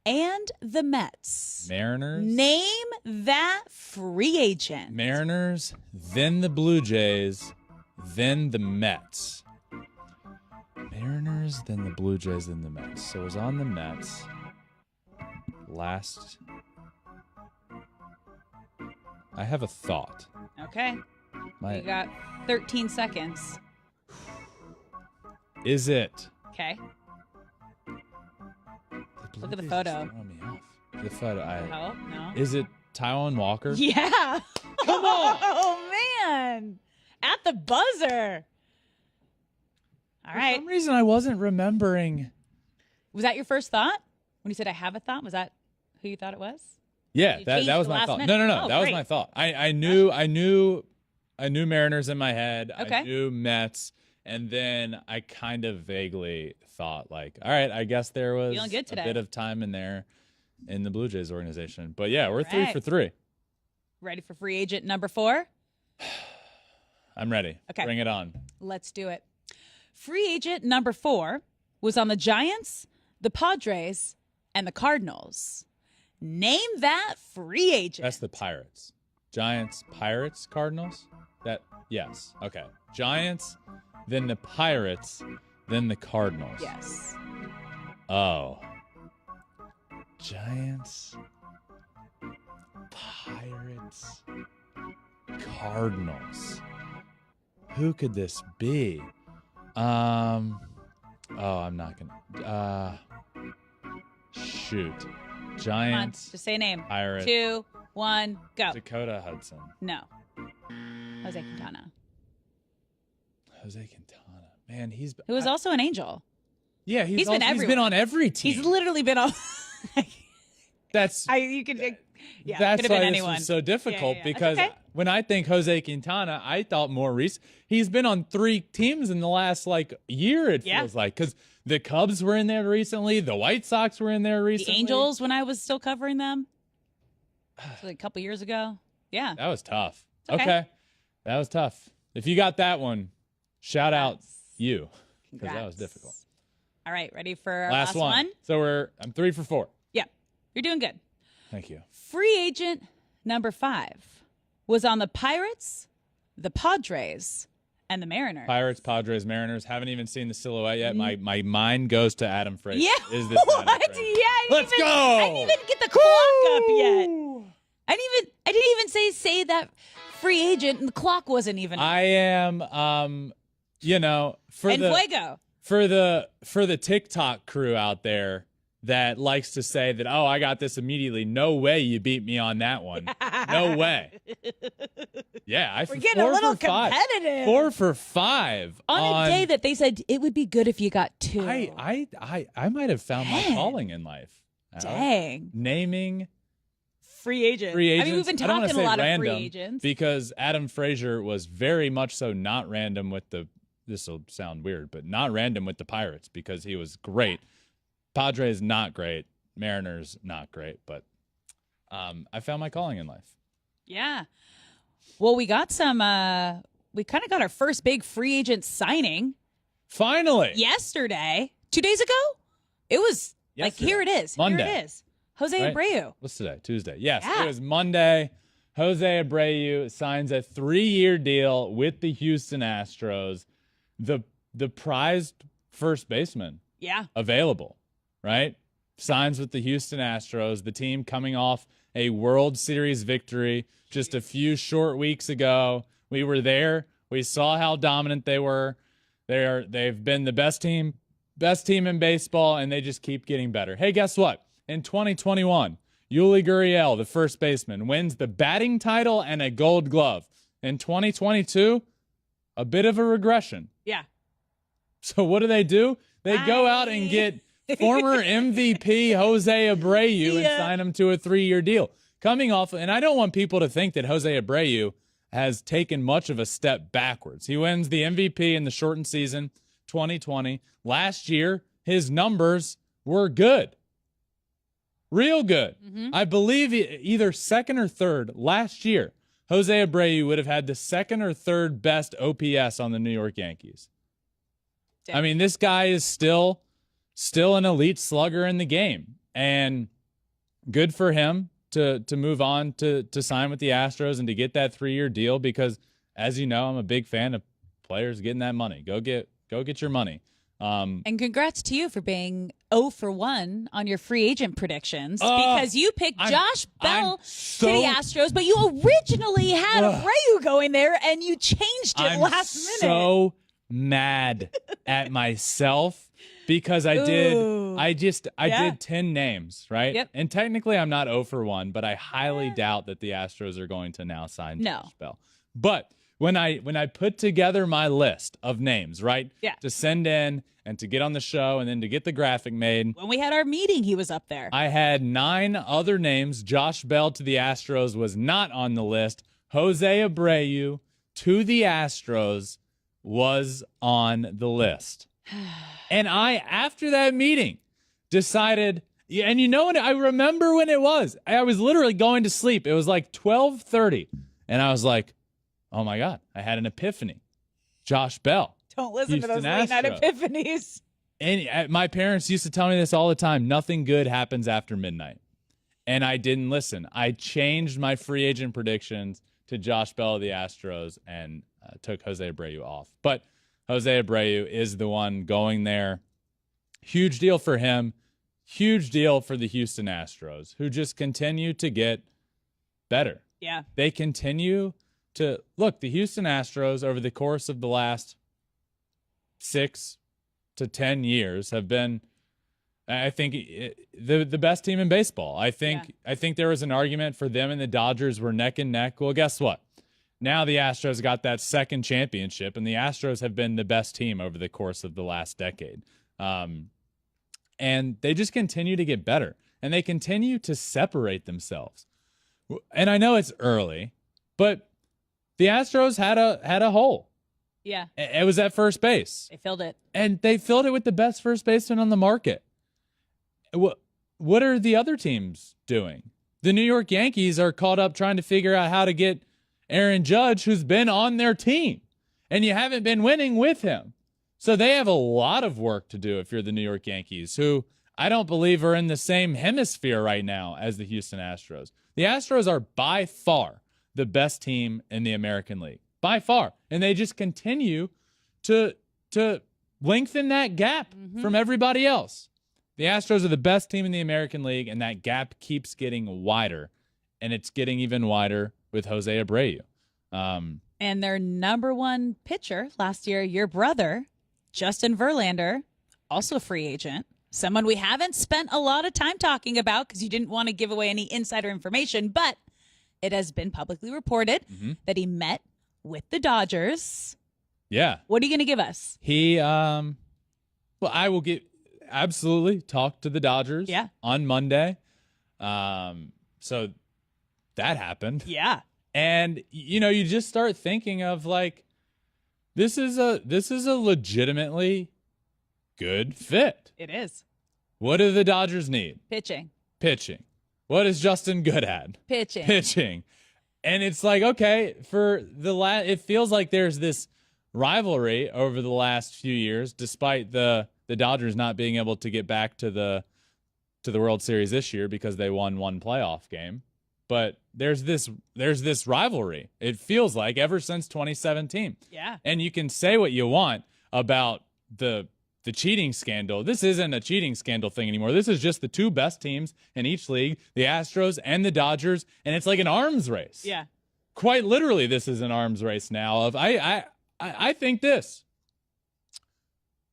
and the Mets. Mariners. Name that free agent. Mariners, then the Blue Jays, then the Mets. Mariners, then the Blue Jays, then the Mets. So it was on the Mets last. I have a thought. Okay. You got 13 seconds. Is it? Okay. Look at the Jays photo. is throwing me off. The photo. No. Is it Taijuan Walker? Yeah. Come on. Oh, man. At the buzzer. All right. For some reason, I wasn't remembering. Was that your first thought? When you said I have a thought, was that who you thought it was? Yeah, that was my thought. Minute? No. Oh, that was great. my thought. I knew Mariners in my head. Okay. I knew Mets. And then I kind of vaguely thought, like, all right, I guess there was Feeling good a today. bit of time in there in the Blue Jays organization. But yeah, we're All 3 right. for 3. Ready for free agent number 4? I'm ready. Okay. Bring it on. Let's do it. Free agent number 4 was on the Giants, the Padres, and the Cardinals. Name that free agent. That's the Pirates. Giants, Pirates, Cardinals? Yes. Okay. Giants, then the Pirates, then the Cardinals. Yes. Oh. Giants, Pirates, Cardinals. Who could this be? I'm not gonna. Shoot. Giants. Come on, just say a name. Pirates. 2, 1, go. Dakota Hudson. No. Jose Quintana. Jose Quintana. Man, Who was also an Angel. Yeah, He's been he's been on every team. He's literally been on. That's you could. Yeah, that's could have why been this anyone. was so difficult Yeah. because That's okay. when I think Jose Quintana, I thought more recent. He's been on 3 teams in the last year. It feels like because the Cubs were in there recently, the White Sox were in there The recently. Angels when I was still covering them, a couple years ago. Yeah. That was tough. It's okay. That was tough. If you got that one, shout out you because that was Congrats. difficult. All right, ready for our Last one. So I'm 3 for 4. Yeah, you're doing good. Thank you. Free agent number 5 was on the Pirates, the Padres, and the Mariners. Pirates, Padres, Mariners. Haven't even seen the silhouette yet. My mind goes to Adam Frazier. Yeah. Is this What? Adam Frazier? Yeah. Let's go. I didn't even get the clock up yet. I didn't even say that free agent, and the clock wasn't even. I am, for the TikTok crew out there that likes to say that, oh, I got this immediately. No way you beat me on that one. No way. Yeah, We're getting a little competitive. 4 for 5 on a day that they said it would be good if you got 2. I might have found my calling in life. Dang. Naming free agents. Free agents. I mean, we've been I don't wanna talking a say lot random, of free agents. because Adam Frazier was very much so not random with the. This will sound weird, but not random with the Pirates because he was great. Padres not great. Mariners not great, but I found my calling in life. Yeah. Well, we got some. We kind of got our first big free agent signing Finally, yesterday. 2 days ago, it was Yesterday. here it is. Monday. Here it is. Jose Right? Abreu. What's today? Tuesday. Yes, Yeah. it was Monday. Jose Abreu signs a 3-year deal with the Houston Astros. The prized first baseman Yeah. available, right? Signs with the Houston Astros, the team coming off a World Series victory just a few short weeks ago. We were there. We saw how dominant they were. They've been the best team best team in baseball, and they just keep getting better. Hey, guess what? In 2021, Yuli Gurriel, the first baseman, wins the batting title and a Gold Glove. In 2022, a bit of a regression. Yeah. So what do? They go out and get former MVP Jose Abreu and sign him to a 3-year deal. Coming off, and I don't want people to think that Jose Abreu has taken much of a step backwards. He wins the MVP in the shortened season 2020. Last year, his numbers were good. Real good. I believe either second or third last year. Jose Abreu would have had the second or third best OPS on the New York Yankees. Damn. I mean, this guy is still an elite slugger in the game. And good for him to move on to sign with the Astros and to get that 3-year deal because, as you know, I'm a big fan of players getting that money. Go get your money. And congrats to you for being 0 for 1 on your free agent predictions because you picked Josh Bell to the Astros, but you originally had Abreu going there and you changed it last minute. I'm so mad at myself because I did 10 names, right? Yep. And technically I'm not 0 for 1, but I highly doubt that the Astros are going to now sign Josh Bell. But when I put together my list of names, right? Yeah. To send in and to get on the show and then to get the graphic made. When we had our meeting, he was up there. I had 9 other names. Josh Bell to the Astros was not on the list. Jose Abreu to the Astros was on the list. And I, after that meeting, decided, and you know what? I remember when it was. I was literally going to sleep. It was like 12:30. And I was like, oh my God, I had an epiphany. Josh Bell. Don't listen Houston to those late night epiphanies. And my parents used to tell me this all the time. Nothing good happens after midnight. And I didn't listen. I changed my free agent predictions to Josh Bell of the Astros and took Jose Abreu off. But Jose Abreu is the one going there. Huge deal for him. Huge deal for the Houston Astros, who just continue to get better. Yeah. They continue to look, the Houston Astros over the course of the last 6 to 10 years have been, I think, the best team in baseball. I think there was an argument for them and the Dodgers were neck and neck. Well, guess what? Now the Astros got that second championship, and the Astros have been the best team over the course of the last decade. And they just continue to get better, and they continue to separate themselves. And I know it's early, but the Astros had a hole. Yeah. It was at first base. They filled it. And they filled it with the best first baseman on the market. What are the other teams doing? The New York Yankees are caught up trying to figure out how to get Aaron Judge, who's been on their team, and you haven't been winning with him. So they have a lot of work to do if you're the New York Yankees, who I don't believe are in the same hemisphere right now as the Houston Astros. The Astros are by far the best team in the American League. By far. And they just continue to lengthen that gap from everybody else. The Astros are the best team in the American League, and that gap keeps getting wider. And it's getting even wider with Jose Abreu. And their number one pitcher last year, your brother, Justin Verlander, also a free agent. Someone we haven't spent a lot of time talking about because you didn't want to give away any insider information, but it has been publicly reported that he met with the Dodgers. Yeah. What are you going to give us? I will absolutely talk to the Dodgers on Monday. So that happened. Yeah. And, you just start thinking of like, this is a legitimately good fit. It is. What do the Dodgers need? Pitching. What is Justin good at? Pitching. And it's like, okay, it feels like there's this rivalry over the last few years, despite the Dodgers not being able to get back to the World Series this year because they won one playoff game. But there's this rivalry. It feels like ever since 2017. Yeah. And you can say what you want about the cheating scandal. This isn't a cheating scandal thing anymore. This is just the two best teams in each league, the Astros and the Dodgers, and it's like an arms race. Yeah. Quite literally, this is an arms race now. I think this.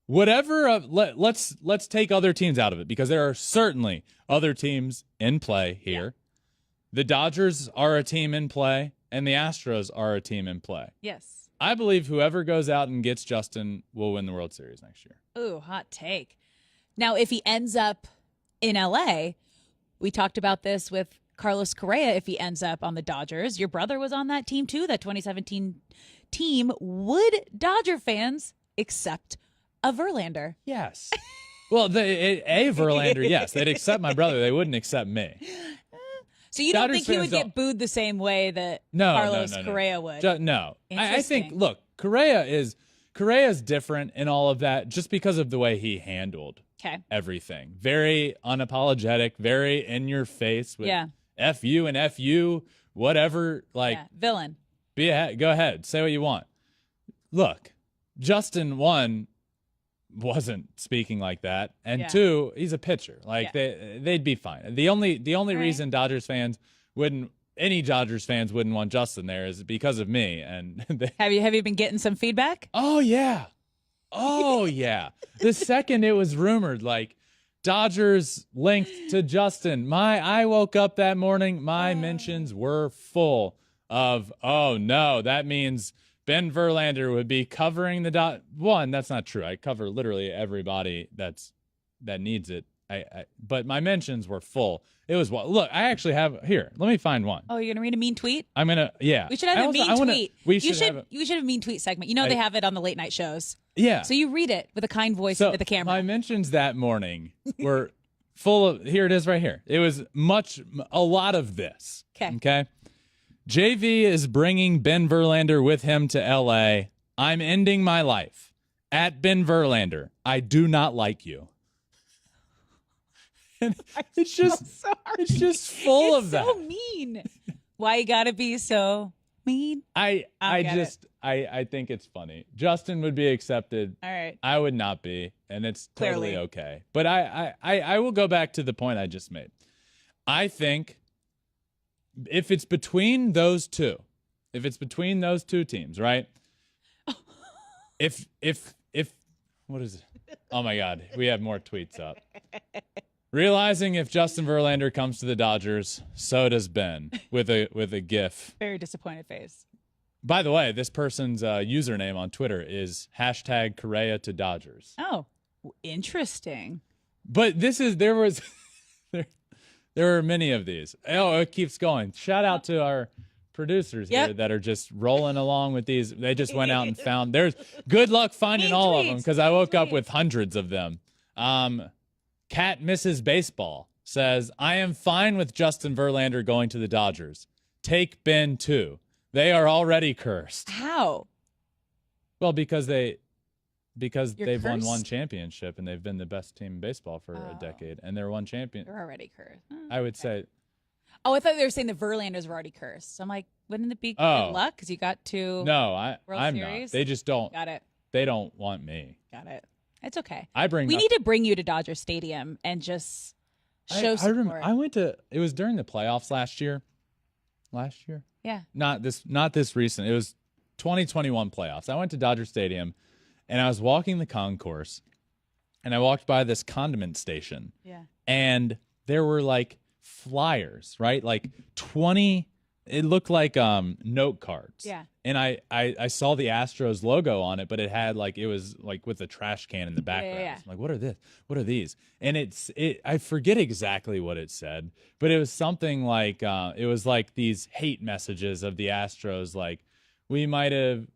whatever. Let's take other teams out of it because there are certainly other teams in play here. Yeah. The Dodgers are a team in play, and the Astros are a team in play. Yes. I believe whoever goes out and gets Justin will win the World Series next year. Ooh, hot take. Now, if he ends up in LA, we talked about this with Carlos Correa. If he ends up on the Dodgers, your brother was on that team too, that 2017 team. Would Dodger fans accept a Verlander? Yes. Well, a Verlander, yes. They'd accept my brother. They wouldn't accept me. So you don't think he would get booed the same way that Carlos Correa would? No. I think, look, Correa's different in all of that just because of the way he handled everything. Very unapologetic, very in your face with F you and F you, whatever. Like villain. Go ahead. Say what you want. Look, Justin, one, wasn't speaking like that, and two, he's a pitcher. Like they'd be fine. The only reason any Dodgers fans wouldn't want Justin there is because of me. And have you been getting some feedback? Oh yeah. The second it was rumored, like Dodgers linked to Justin, I woke up that morning, my mentions were full of, oh no, that means Ben Verlander would be covering the one. That's not true. I cover literally everybody that needs it. But my mentions were full. It was look. I actually have here. Let me find one. Oh, you're gonna read a mean tweet? I'm gonna. Yeah. We should have a mean tweet. We should have a mean tweet segment. You know they have it on the late night shows. Yeah. So you read it with a kind voice with the camera. My mentions that morning were full of. Here it is, right here. It was a lot of this. Okay. JV is bringing Ben Verlander with him to L.A. I'm ending my life. At Ben Verlander, I do not like you. And it's just full of that. It's so mean. Why you gotta be so mean? I think it's funny. Justin would be accepted. All right. I would not be, and it's totally okay. But I will go back to the point I just made. I think if it's between those two teams, right? If what is it? Oh my God, we have more tweets up. Realizing if Justin Verlander comes to the Dodgers, so does Ben with a GIF. Very disappointed face. By the way, this person's username on Twitter is #Correa to Dodgers. Oh, interesting. But there were many of these. Oh, it keeps going. Shout out to our producers here that are just rolling along with these. They just went out and found. There's good luck finding all of them because I woke up with hundreds of them. Cat Mrs. Baseball says, I am fine with Justin Verlander going to the Dodgers. Take Ben too. They are already cursed. How? Well, because they've cursed? won one championship and they've been the best team in baseball for a decade, and they're one champion. They're already cursed. I would say. Oh, I thought they were saying the Verlanders were already cursed. So I'm like, wouldn't it be good luck because you got to I'm Series? not. They just don't. Got it. They don't want me. Got it. It's okay. We need to bring you to Dodger Stadium and just show support. I went to. It was during the playoffs last year. Yeah. Not this recent. It was 2021 playoffs. I went to Dodger Stadium, and I was walking the concourse, and I walked by this condiment station. Yeah. And there were like flyers, right? Like 20. It looked like note cards. Yeah. And I saw the Astros logo on it, but it had it was like with a trash can in the background. Yeah. I'm like, what are this? What are these? And I forget exactly what it said, but it was something like it was like these hate messages of the Astros, like we might have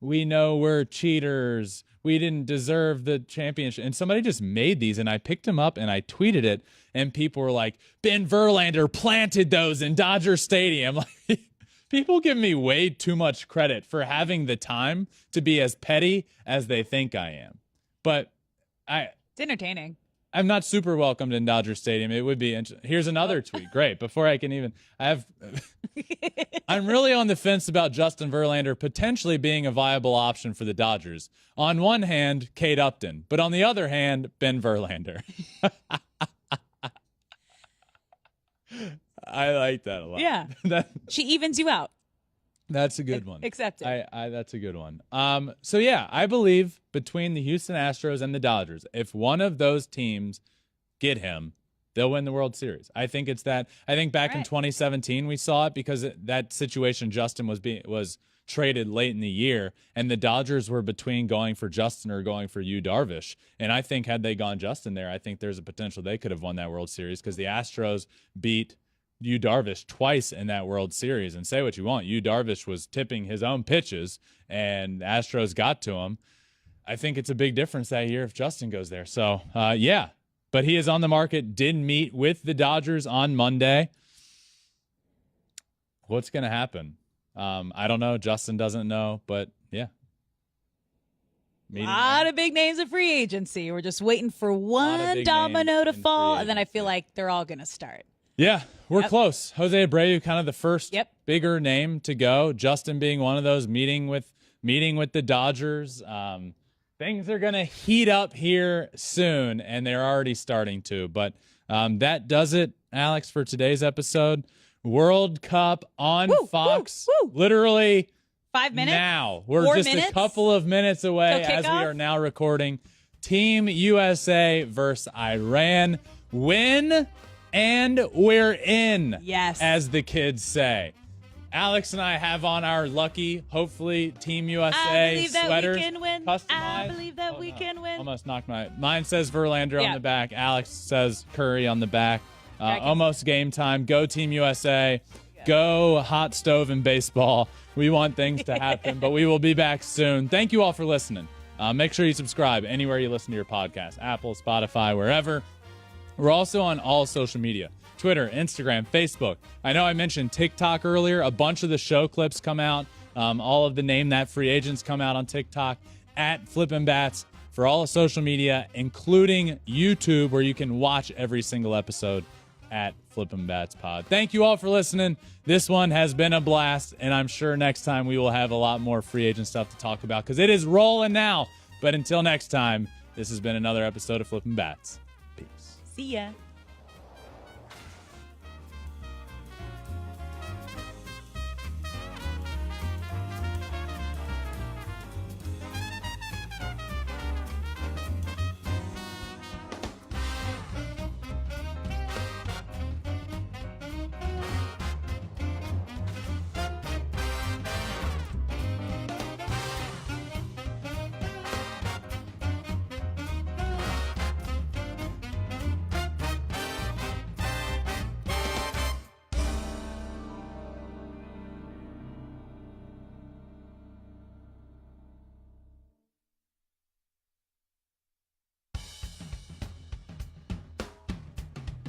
we know we're cheaters. We didn't deserve the championship. And somebody just made these, and I picked them up and I tweeted it, and people were like, Ben Verlander planted those in Dodger Stadium. Like, people give me way too much credit for having the time to be as petty as they think I am. But it's entertaining. I'm not super welcomed in Dodger Stadium. It would be interesting. Here's another tweet. Great. Before I can even, I'm really on the fence about Justin Verlander potentially being a viable option for the Dodgers. On one hand, Kate Upton, but on the other hand, Ben Verlander. I like that a lot. Yeah. She evens you out. That's a good one. Accept it. That's a good one. So yeah, I believe between the Houston Astros and the Dodgers, if one of those teams get him, they'll win the World Series. I think it's that. I think back in 2017 we saw it because that situation Justin was traded late in the year, and the Dodgers were between going for Justin or going for Yu Darvish. And I think had they gone Justin there, I think there's a potential they could have won that World Series because the Astros beat Yu Darvish twice in that World Series. And say what you want, Yu Darvish was tipping his own pitches, and Astros got to him. I think it's a big difference that year if Justin goes there. So, yeah. But he is on the market, did meet with the Dodgers on Monday. What's going to happen? I don't know. Justin doesn't know, but yeah. A lot of big names of free agency. We're just waiting for one domino to fall, and then I feel like they're all going to start. Yeah, we're close. Jose Abreu, kind of the first bigger name to go. Justin being one of those, meeting with the Dodgers. Things are going to heat up here soon, and they're already starting to. But that does it, Alex, for today's episode. World Cup on Fox. Literally 5 minutes now. We're just a couple of minutes away as we are now recording. Team USA versus Iran. Win, and we're in, as the kids say. Alex and I have on our lucky, hopefully, Team USA sweaters. We can win. Customized. I believe that we can win. Almost knocked mine says Verlander on the back. Alex says Curry on the back. Almost game time. Go Team USA. Go hot stove and baseball. We want things to happen, but we will be back soon. Thank you all for listening. Make sure you subscribe anywhere you listen to your podcast. Apple, Spotify, wherever. We're also on all social media. Twitter, Instagram, Facebook. I know I mentioned TikTok earlier. A bunch of the show clips come out. All of the Name That Free Agents come out on TikTok at Flippin' Bats for all of social media, including YouTube, where you can watch every single episode at Flippin' Bats Pod. Thank you all for listening. This one has been a blast, and I'm sure next time we will have a lot more free agent stuff to talk about because it is rolling now. But until next time, this has been another episode of Flippin' Bats. Peace. See ya.